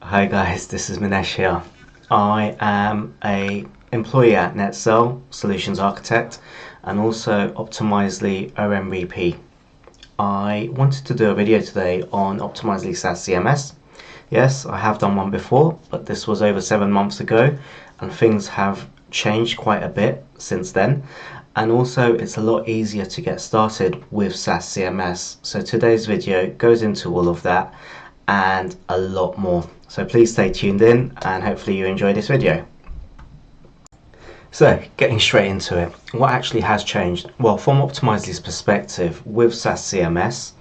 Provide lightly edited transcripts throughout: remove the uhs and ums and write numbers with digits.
Hi guys, this is Minesh here. I am a employee at Netcel, Solutions Architect, and also Optimizely OMVP. I wanted to do a video today on Optimizely SaaS CMS. Yes, I have done one before, but this was over 7 months ago, and things have changed quite a bit since then. And also, it's a lot easier to get started with SaaS CMS. So today's video goes into all of that and a lot more. So please stay tuned in and hopefully you enjoy this video. So getting straight into it, what actually has changed? Well, from Optimizely's perspective, with SaaS CMS,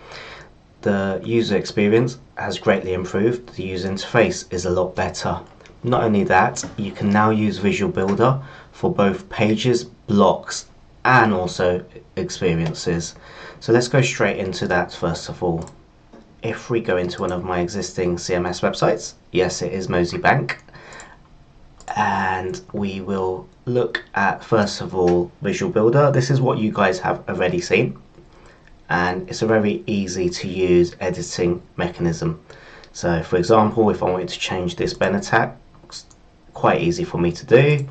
the user experience has greatly improved. The user interface is a lot better. Not only that, you can now use Visual Builder for both pages, blocks, and also experiences. So let's go straight into that first of all. If we go into one of my existing CMS websites, yes, it is Mosey Bank, and we will look at first of all Visual Builder. This is what you guys have already seen, and it's a very easy to use editing mechanism. So for example, if I wanted to change this banner tag, it's quite easy for me to do.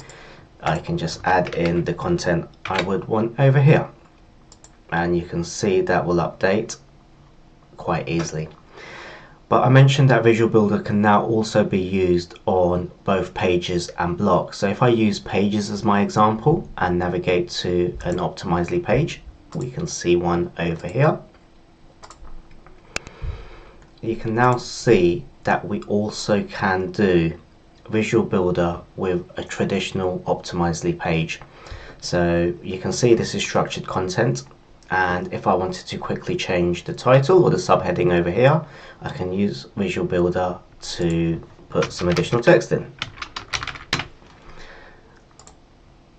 I can just add in the content I would want over here, and you can see that will update quite easily. But I mentioned that Visual Builder can now also be used on both pages and blocks. So if I use pages as my example and navigate to an Optimizely page, we can see one over here. You can now see that we also can do Visual Builder with a traditional Optimizely page. So you can see this is structured content, and if I wanted to quickly change the title or the subheading over here, I can use Visual Builder to put some additional text in.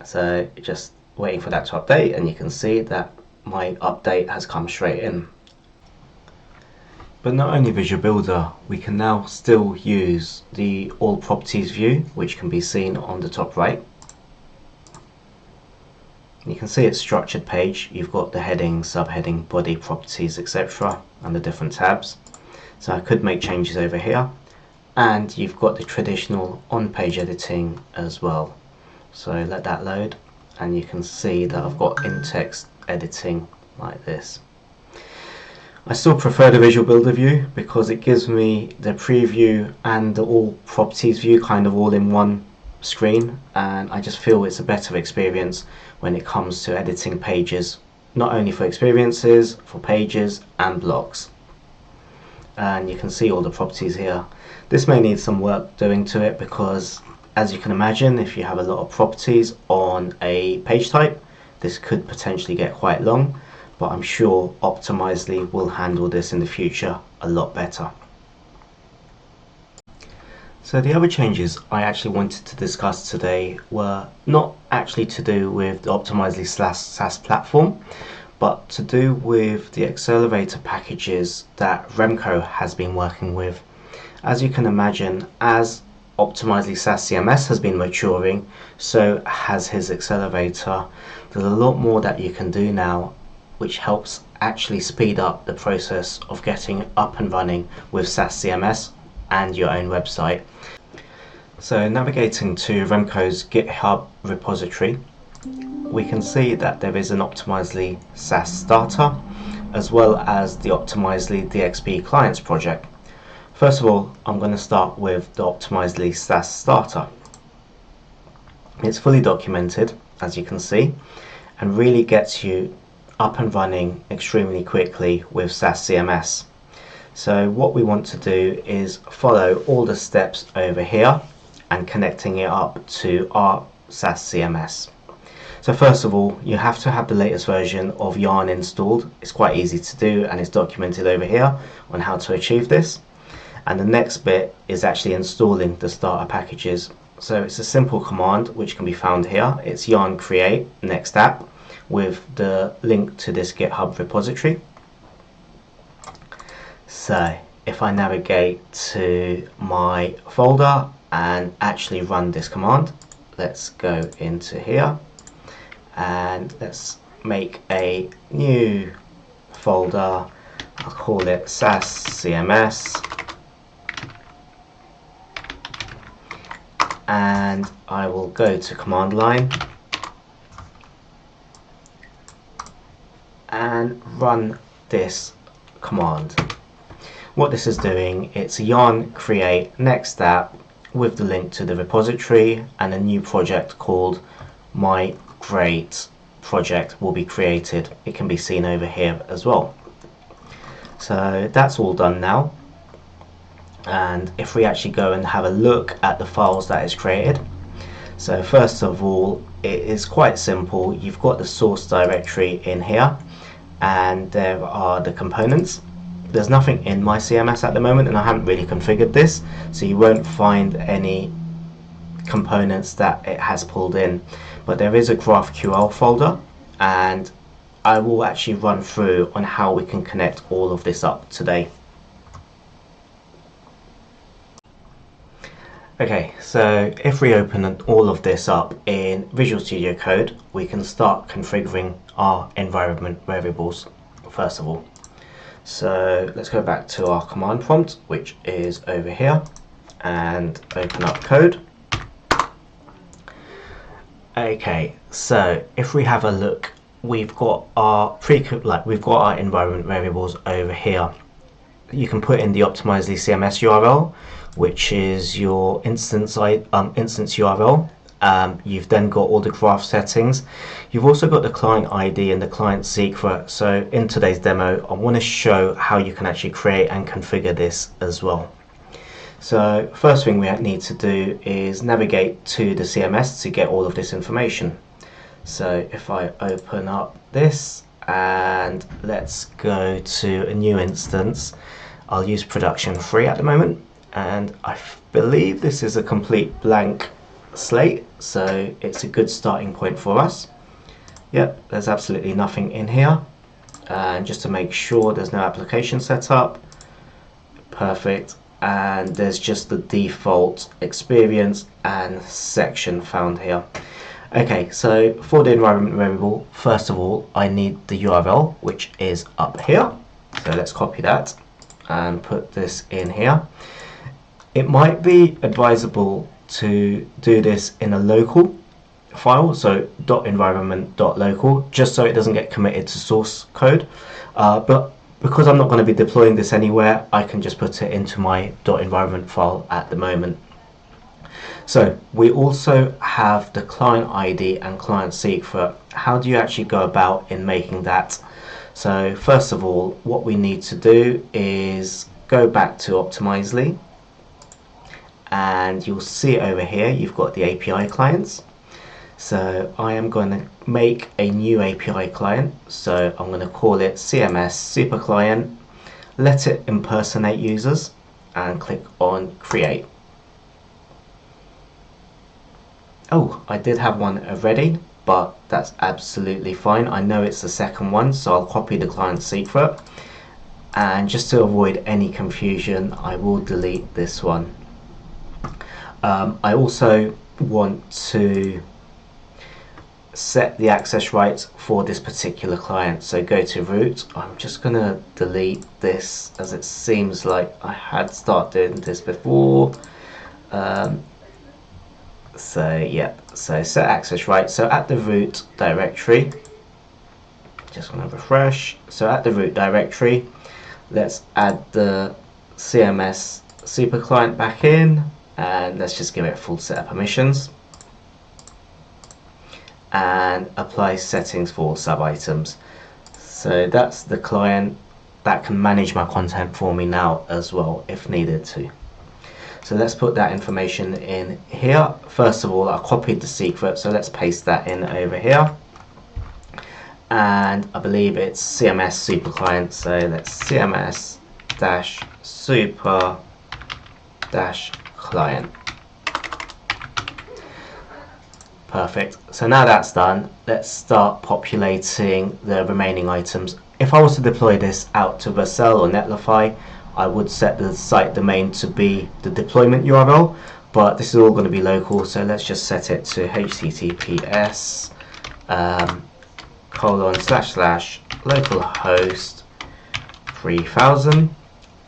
So just waiting for that to update, and you can see that my update has come straight in. But not only Visual Builder, we can now still use the All Properties view, which can be seen on the top right. You can see it's structured page. You've got the heading, subheading, body, properties, etc. and the different tabs. So I could make changes over here, and you've got the traditional on-page editing as well. So let that load, and you can see that I've got in-text editing like this. I still prefer the Visual Builder view because it gives me the preview and the all properties view kind of all in one screen, and I just feel it's a better experience when it comes to editing pages, not only for experiences, for pages and blocks. And you can see all the properties here. This may need some work doing to it because, as you can imagine, if you have a lot of properties on a page type, this could potentially get quite long, but I'm sure Optimizely will handle this in the future a lot better. So the other changes I actually wanted to discuss today were not actually to do with the Optimizely SaaS platform, but to do with the accelerator packages that Remco has been working with. As you can imagine, as Optimizely SaaS CMS has been maturing, so has his accelerator. There's a lot more that you can do now, which helps actually speed up the process of getting up and running with SaaS CMS and your own website. So navigating to Remco's GitHub repository, we can see that there is an Optimizely SaaS starter as well as the Optimizely DXP clients project. First of all, I'm going to start with the Optimizely SaaS starter. It's fully documented, as you can see, and really gets you up and running extremely quickly with SaaS CMS. So what we want to do is follow all the steps over here and connecting it up to our SaaS CMS. So first of all, you have to have the latest version of Yarn installed. It's quite easy to do, and it's documented over here on how to achieve this. And the next bit is actually installing the starter packages. So it's a simple command which can be found here. It's yarn create next app with the link to this GitHub repository. So if I navigate to my folder and actually run this command, let's go into here and let's make a new folder. I'll call it SaaS CMS and I will go to command line and run this command. What this is doing, it's a yarn create next app with the link to the repository, and a new project called my great project will be created. It can be seen over here as well. So that's all done now. And if we actually go and have a look at the files that is created, so first of all, it is quite simple. You've got the source directory in here, and there are the components. There's nothing in my CMS at the moment, and I haven't really configured this, so you won't find any components that it has pulled in, but there is a GraphQL folder, and I will actually run through on how we can connect all of this up today. Okay, so if we open all of this up in Visual Studio Code, we can start configuring our environment variables first of all. So let's go back to our command prompt, which is over here, and open up code. Okay, so if we have a look, we've got our environment variables over here. You can put in the Optimizely CMS URL, which is your instance URL. You've then got all the graph settings. You've also got the client ID and the client secret. So in today's demo, I want to show how you can actually create and configure this as well. So first thing we need to do is navigate to the CMS to get all of this information. So if I open up this and let's go to a new instance, I'll use production 3 at the moment, and I believe this is a complete blank slate, so it's a good starting point for us. Yep, there's absolutely nothing in here, and just to make sure there's no application set up, perfect, and there's just the default experience and section found here. Okay, so for the environment variable, first of all I need the URL, which is up here, so let's copy that and put this in here. It might be advisable to do this in a local file, so .environment.local, just so it doesn't get committed to source code, but because I'm not going to be deploying this anywhere, I can just put it into my .environment file at the moment. So we also have the client ID and client secret. How do you actually go about in making that? So first of all, what we need to do is go back to Optimizely, and you'll see over here you've got the API clients. So I am going to make a new API client, so I'm going to call it CMS Super Client, let it impersonate users, and click on create. Oh, I did have one already, but that's absolutely fine. I know it's the second one, so I'll copy the client secret, and just to avoid any confusion I will delete this one. I also want to set the access rights for this particular client, so go to root. I'm just going to delete this as it seems like I had started doing this before. So set access rights. So at the root directory, just want to refresh. So at the root directory, let's add the CMS super client back in, and let's just give it a full set of permissions and apply settings for all sub items. So that's the client that can manage my content for me now as well if needed to. So let's put that information in here. First of all, I copied the secret, so let's paste that in over here. And I believe it's CMS super client, so let's CMS dash super dash client. Perfect. So now that's done, let's start populating the remaining items. If I was to deploy this out to Vercel or Netlify, I would set the site domain to be the deployment URL, but this is all going to be local, so let's just set it to https ://localhost 3000,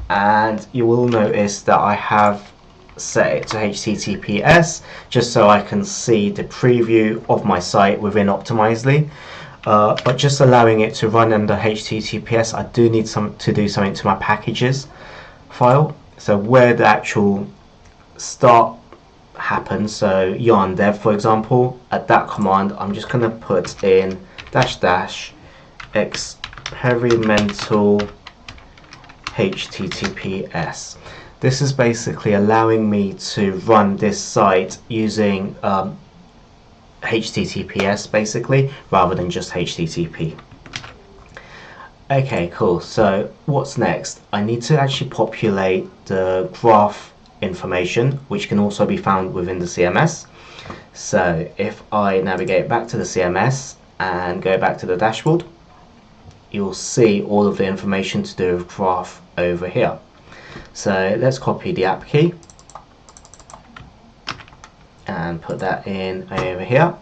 and you will notice that I have set it to HTTPS just so I can see the preview of my site within Optimizely. But just allowing it to run under HTTPS, I do need to do something to my packages file. So where the actual start happens, so yarn dev for example, at that command I'm just going to put in -- experimental HTTPS. This is basically allowing me to run this site using HTTPS basically, rather than just HTTP. Okay, cool. So what's next? I need to actually populate the graph information, which can also be found within the CMS. So if I navigate back to the CMS and go back to the dashboard, you'll see all of the information to do with graph over here. So let's copy the app key and put that in over here.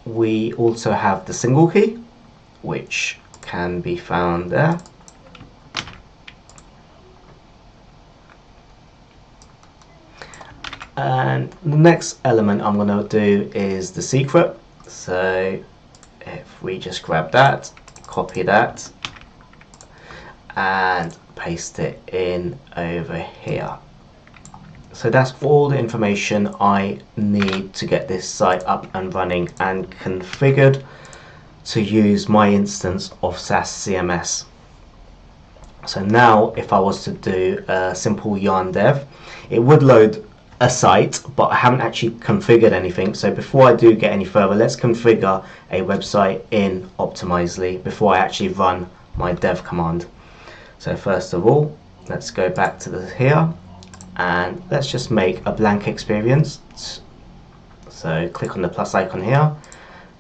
We also have the single key, which can be found there. And the next element I'm going to do is the secret. So if we just grab that, copy that, and paste it in over here. So that's all the information I need to get this site up and running and configured to use my instance of SaaS CMS. So now if I was to do a simple yarn dev, it would load a site, but I haven't actually configured anything. So before I do get any further, let's configure a website in Optimizely before I actually run my dev command. So first of all, let's go back to here and let's just make a blank experience. So click on the plus icon here,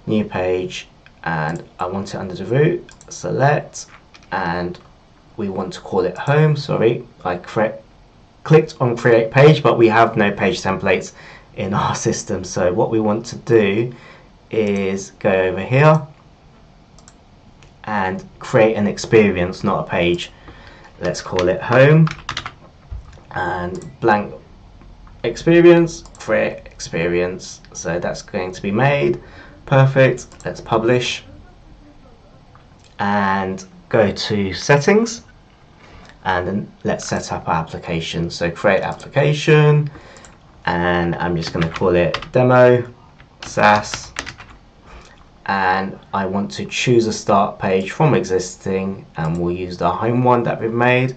new page, and I want it under the root, select, and we want to call it home. Sorry, I clicked on create page, but we have no page templates in our system. So what we want to do is go over here and create an experience, not a page. Let's call it home and blank experience, create experience. So that's going to be made. Perfect. Let's publish and go to settings, and then let's set up our application. So create application, and I'm just going to call it demo SaaS, and I want to choose a start page from existing, and we'll use the home one that we've made,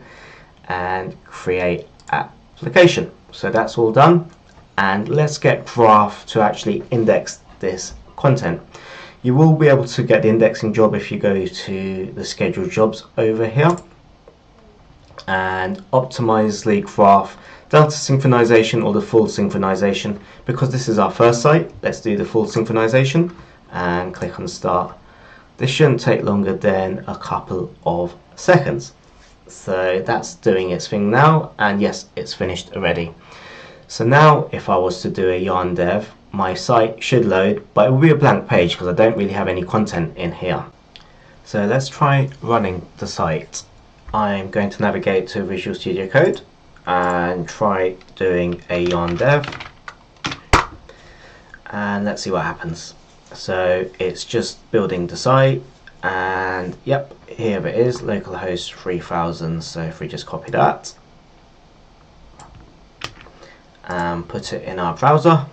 and create application. So that's all done, and let's get Graph to actually index this content. You will be able to get the indexing job if you go to the scheduled jobs over here and Optimizely Graph delta synchronization or the full synchronization. Because this is our first site, let's do the full synchronization and click on start. This shouldn't take longer than a couple of seconds. So that's doing its thing now, and yes, it's finished already. So now if I was to do a yarn dev, my site should load, but it will be a blank page because I don't really have any content in here. So let's try running the site. I'm going to navigate to Visual Studio Code and try doing a yarn dev, and let's see what happens. So it's just building the site, and yep, here it is, localhost 3000. So if we just copy that and put it in our browser,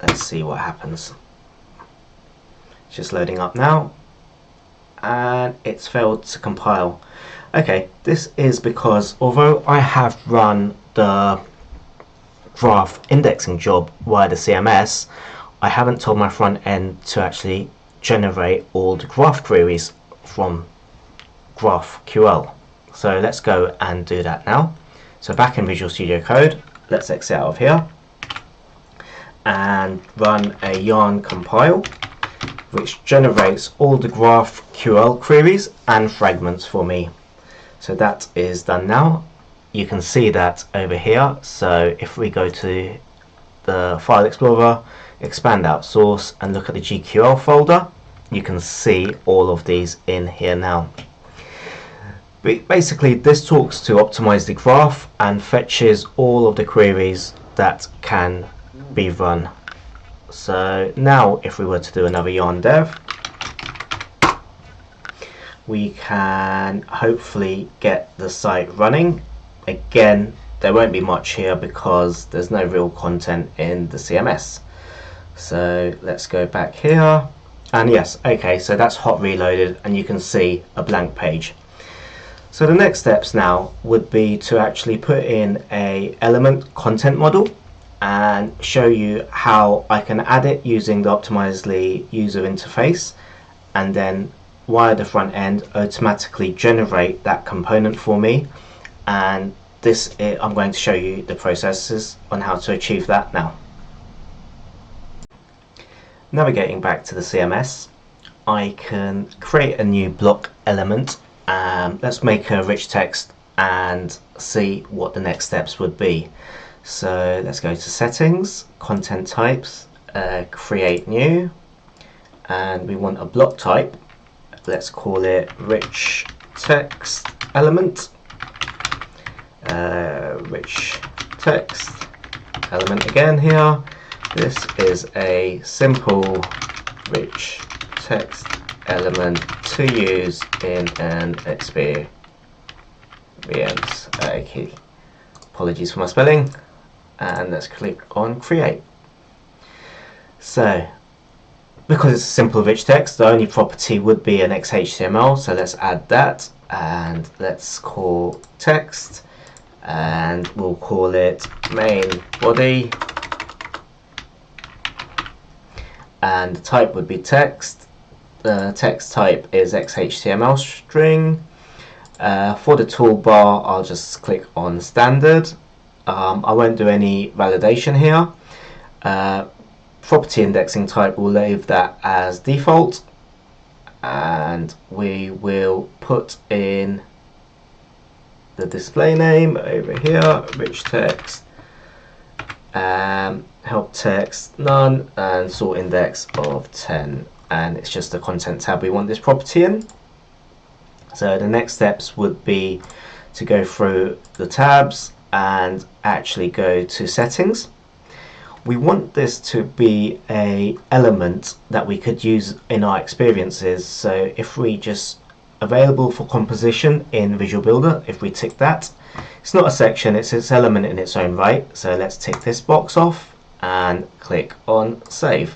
let's see what happens. It's just loading up now, and it's failed to compile. Okay, this is because although I have run the graph indexing job via the CMS, I haven't told my front end to actually generate all the graph queries from GraphQL. So let's go and do that now. So back in Visual Studio Code, let's exit out of here and run a yarn compile, which generates all the GraphQL queries and fragments for me. So that is done now. You can see that over here. So if we go to the File Explorer, expand out source, and look at the GQL folder, you can see all of these in here now. Basically, this talks to optimize the graph and fetches all of the queries that can be run. So now if we were to do another yarn dev, we can hopefully get the site running. Again, there won't be much here because there's no real content in the CMS. So let's go back here, and yes, okay, so that's hot reloaded and you can see a blank page. So the next steps now would be to actually put in a element content model and show you how I can add it using the Optimizely user interface, and then via the front end automatically generate that component for me. And I'm going to show you the processes on how to achieve that now. Navigating back to the CMS, I can create a new block element. Let's make a rich text and see what the next steps would be. So let's go to settings, content types, create new, and we want a block type. Let's call it rich text element. Rich text element again here. This is a simple rich text element to use in an experience. Okay, apologies for my spelling. And let's click on create. So because it's a simple rich text, the only property would be an XHTML, so let's add that, and let's call text, and we'll call it main body, and the type would be text. The text type is XHTML string. For the toolbar, I'll just click on standard. I won't do any validation here. Property indexing type, we'll leave that as default, and we will put in the display name over here, rich text, help text none, and sort index of 10, and it's just the content tab we want this property in. So the next steps would be to go through the tabs and actually go to settings. We want this to be an element that we could use in our experiences. So if we just available for composition in Visual Builder, if we tick that, it's not a section, it's its element in its own right. So let's tick this box off and click on save.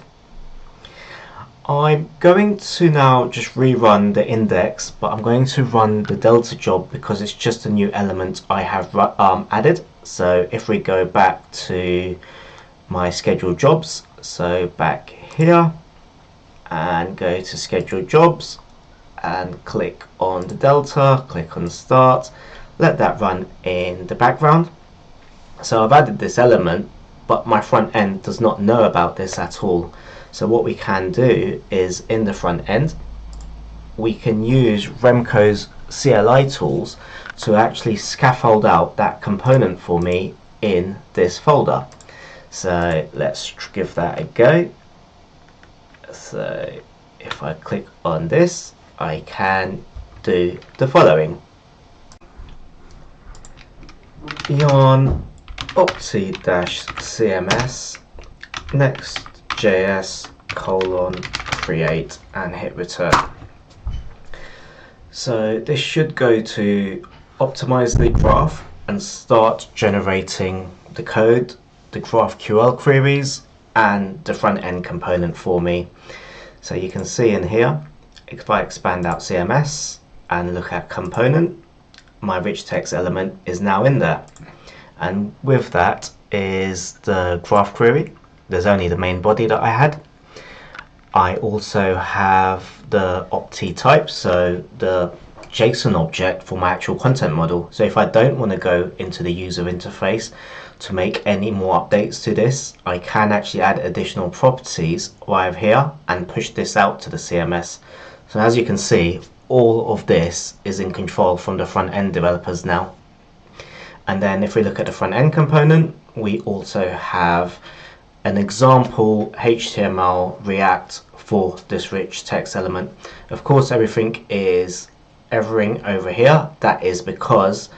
I'm going to now just rerun the index, but I'm going to run the delta job because it's just a new element I have added. So if we go back to my scheduled jobs, so back here, and go to scheduled jobs and click on the delta, click on start, let that run in the background. So I've added this element, but my front end does not know about this at all. So what we can do is in the front end, we can use Remco's CLI tools to actually scaffold out that component for me in this folder. So let's give that a go. So if I click on this, I can do the following. Yarn opti-cms next.js create and hit return. So this should go to Optimizely graph and start generating the code, the GraphQL queries, and the front end component for me. So you can see in here, if I expand out CMS and look at component, my rich text element is now in there. And with that is the graph query. There's only the main body that I had. I also have the opti type, so the JSON object for my actual content model. So if I don't want to go into the user interface to make any more updates to this, I can actually add additional properties right here and push this out to the CMS. So as you can see, all of this is in control from the front end developers now. And then if we look at the front end component, we also have an example HTML React for this rich text element. Of course, everything is erroring over here, that is because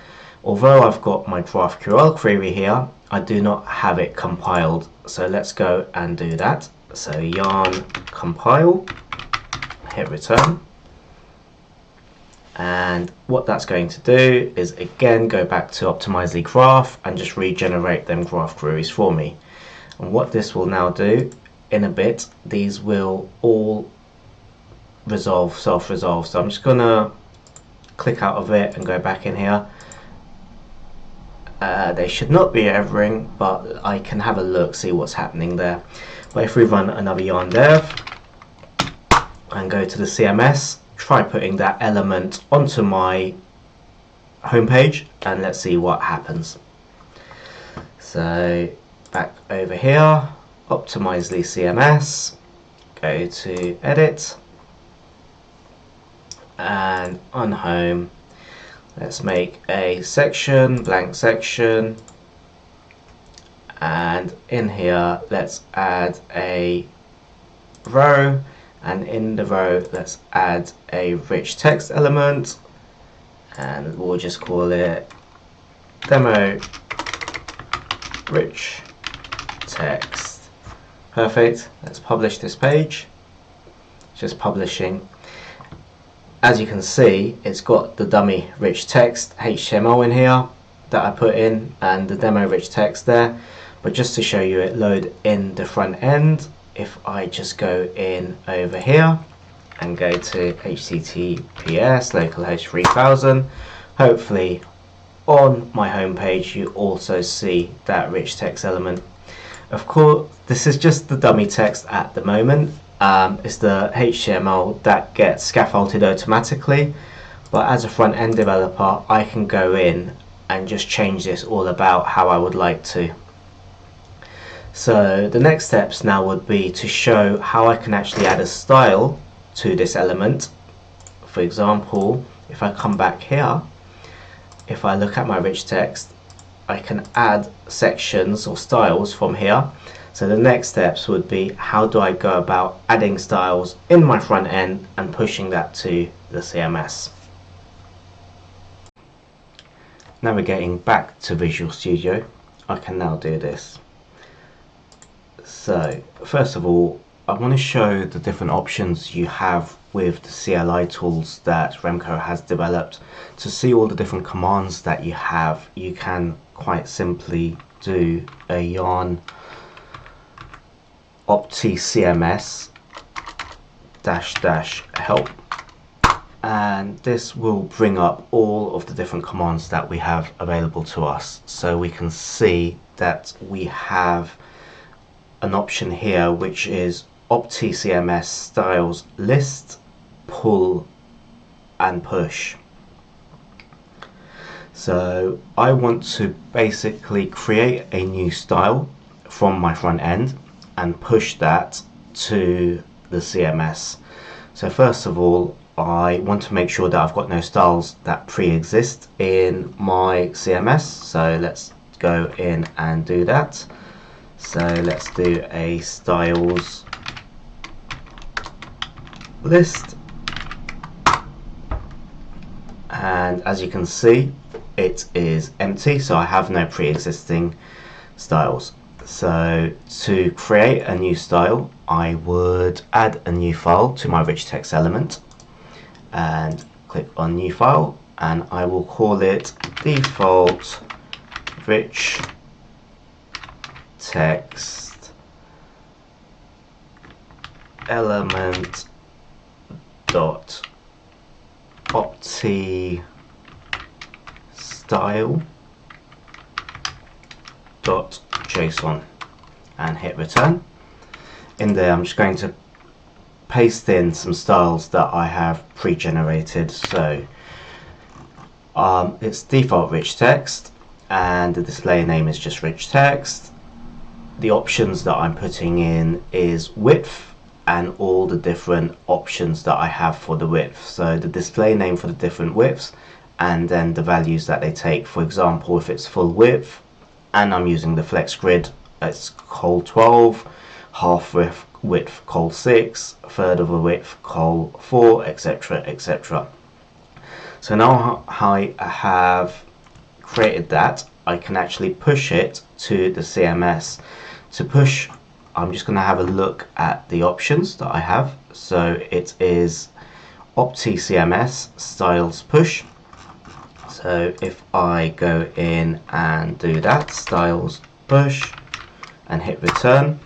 although I've got my GraphQL query here, I do not have it compiled. So let's go and do that. So yarn compile, hit return. And what that's going to do is again go back to Optimizely Graph and just regenerate them graph queries for me. And what this will now do, in a bit, these will all self-resolve. So I'm just gonna click out of it and go back in here. They should not be erroring, but I can have a look, see what's happening there. But if we run another yarn dev and go to the CMS, try putting that element onto my homepage, and let's see what happens. So back over here, Optimizely CMS, go to edit, and on home, let's make a section, blank section, and in here let's add a row, and in the row let's add a rich text element, and we'll just call it demo rich text. Perfect. Let's publish this page. Just publishing. As you can see, it's got the dummy rich text HTML in here that I put in and the demo rich text there. But just to show you it load in the front end, if I just go in over here and go to HTTPS localhost 3000, hopefully on my home page you also see that rich text element. Of course, this is just the dummy text at the moment. It's the HTML that gets scaffolded automatically, but as a front-end developer I can go in and just change this all about how I would like to. So the next steps now would be to show how I can actually add a style to this element. For example, if I come back here, if I look at my rich text, I can add sections or styles from here. So the next steps would be, how do I go about adding styles in my front end and pushing that to the CMS. Navigating back to Visual Studio, I can now do this. So first of all, I want to show the different options you have with the CLI tools that Remco has developed. To see all the different commands that you have, you can quite simply do a yarn opti-cms --help, and this will bring up all of the different commands that we have available to us. So we can see that we have an option here which is opti-cms styles list, pull and push. So I want to basically create a new style from my front end and push that to the CMS. So first of all, I want to make sure that I've got no styles that pre-exist in my CMS. So let's go in and do that. So let's do a styles list, and as you can see it is empty, so I have no pre-existing styles. So to create a new style, I would add a new file to my rich text element and click on new file, and I will call it default rich text element dot opti style dot JSON, and hit return. In there I'm just going to paste in some styles that I have pre-generated. So it's default rich text and the display name is just rich text. The options that I'm putting in is width and all the different options that I have for the width. So the display name for the different widths and then the values that they take. For example, if it's full width and I'm using the flex grid, it's col 12, half width col 6, a third of a width col 4, etc, etc. So now I have created that, I can actually push it to the CMS. To push, I'm just going to have a look at the options that I have. So it is CMS styles push. So if I go in and do that, styles push, and hit return,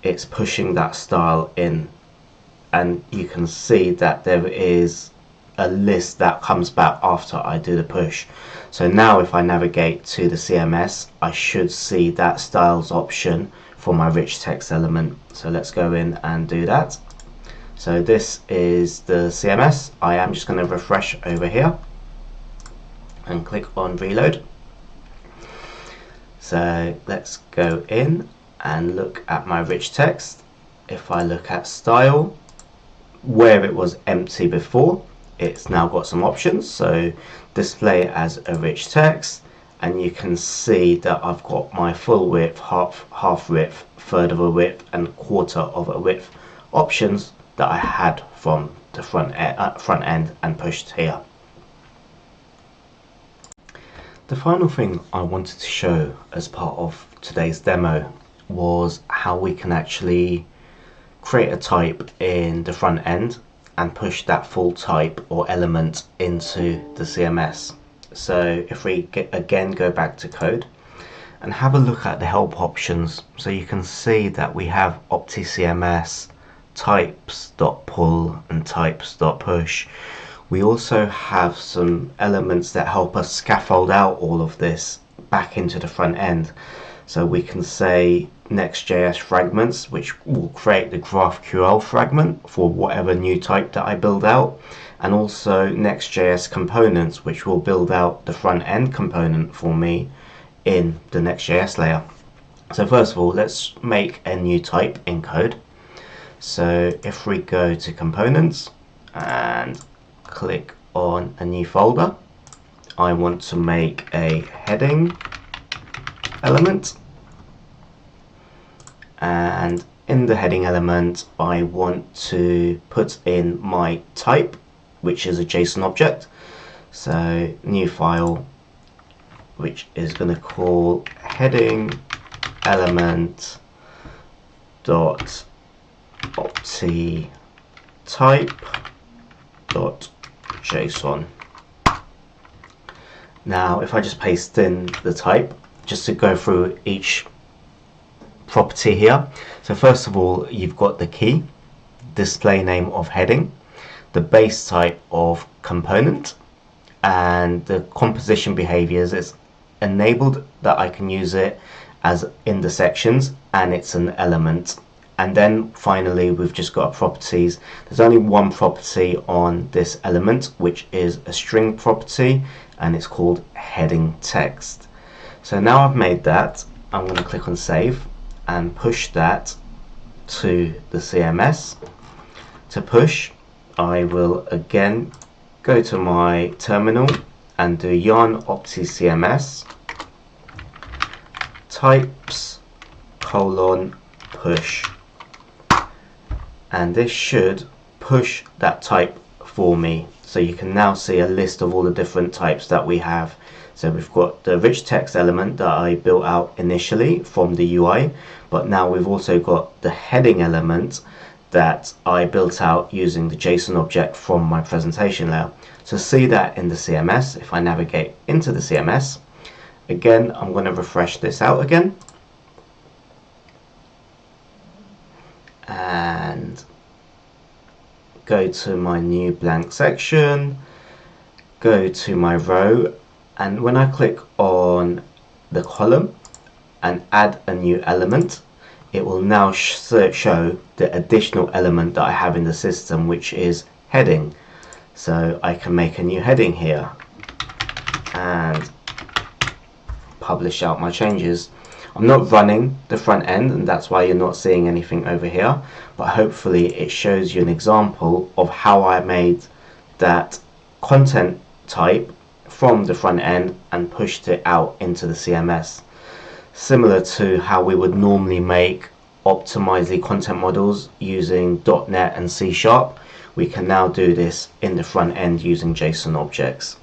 it's pushing that style in, and you can see that there is a list that comes back after I do the push. So now if I navigate to the CMS, I should see that styles option for my rich text element. So let's go in and do that. So this is the CMS. I am just going to refresh over here and click on reload. So let's go in and look at my rich text. If I look at style, where it was empty before, it's now got some options. So display as a rich text, and you can see that I've got my full width, half width, third of a width, and quarter of a width options that I had from the front end and pushed here. The final thing I wanted to show as part of today's demo was how we can actually create a type in the front end and push that full type or element into the CMS. So if we again go back to code and have a look at the help options, so you can see that we have OptiCMS types.pull and types.push. We also have some elements that help us scaffold out all of this back into the front end. So we can say Next.js fragments, which will create the GraphQL fragment for whatever new type that I build out, and also Next.js components, which will build out the front end component for me in the Next.js layer. So first of all, let's make a new type in code. So if we go to components and click on a new folder, I want to make a heading element, and in the heading element I want to put in my type, which is a JSON object. So new file, which is going to call heading element dot opti type dot JSON. Now if I just paste in the type, just to go through each property here. So first of all, you've got the key, display name of heading, the base type of component, and the composition behaviors. It's enabled that I can use it as in the sections, and it's an element. And then finally we've just got properties. There's only one property on this element, which is a string property, and it's called heading text. So now I've made that, I'm going to click on save and push that to the CMS. To push, I will again go to my terminal and do yarn OptiCMS types : push, and this should push that type for me. So you can now see a list of all the different types that we have. So we've got the rich text element that I built out initially from the UI, but now we've also got the heading element that I built out using the JSON object from my presentation layer. To see that in the CMS, if I navigate into the CMS, again, I'm going to refresh this out again. And go to my new blank section, go to my row, and when I click on the column and add a new element, it will now show the additional element that I have in the system, which is heading. So I can make a new heading here and publish out my changes. I'm not running the front end, and that's why you're not seeing anything over here, but hopefully it shows you an example of how I made that content type from the front end and pushed it out into the CMS. Similar to how we would normally make Optimizely content models using .NET and C#, we can now do this in the front end using JSON objects.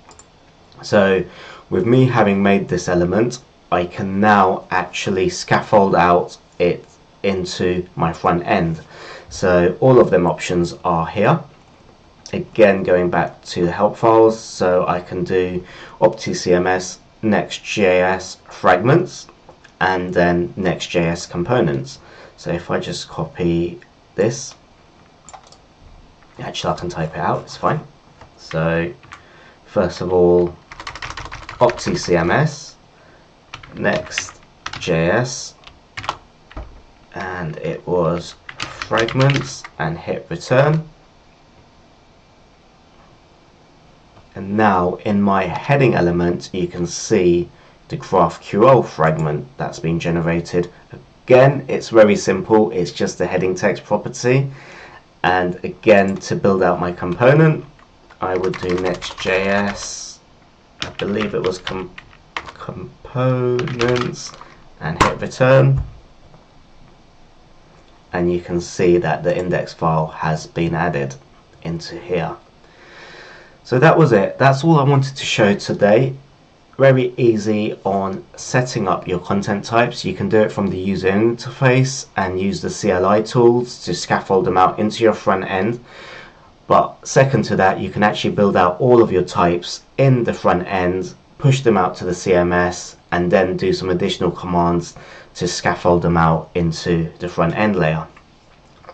So with me having made this element, I can now actually scaffold out it into my front end. So all of them options are here. Again, going back to the help files, so I can do OptiCMS, Next.js fragments, and then Next.js components. So if I just copy this, actually I can type it out, it's fine. So first of all, OptiCMS, Next.js, and it was fragments, and hit return. And now in my heading element you can see the GraphQL fragment that's been generated. Again, it's very simple, it's just a heading text property. And again, to build out my component, I would do Next.js, I believe it was components, and hit return. And you can see that the index file has been added into here. So that was it. That's all I wanted to show today. Very easy on setting up your content types. You can do it from the user interface and use the CLI tools to scaffold them out into your front end. But second to that, you can actually build out all of your types in the front end, push them out to the CMS, and then do some additional commands to scaffold them out into the front end layer.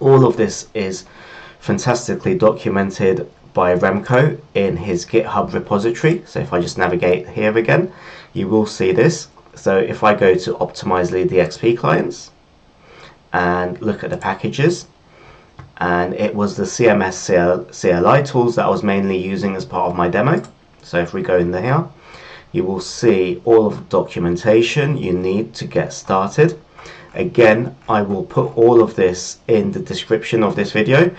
All of this is fantastically documented by Remco in his GitHub repository. So if I just navigate here again, you will see this. So if I go to Optimizely DXP clients and look at the packages, and it was the CMS CLI tools that I was mainly using as part of my demo. So if we go in there, you will see all of the documentation you need to get started. Again, I will put all of this in the description of this video,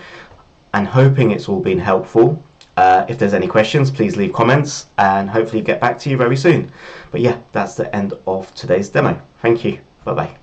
and hoping it's all been helpful. If there's any questions, please leave comments and hopefully get back to you very soon. But yeah, that's the end of today's demo. Thank you. Bye bye.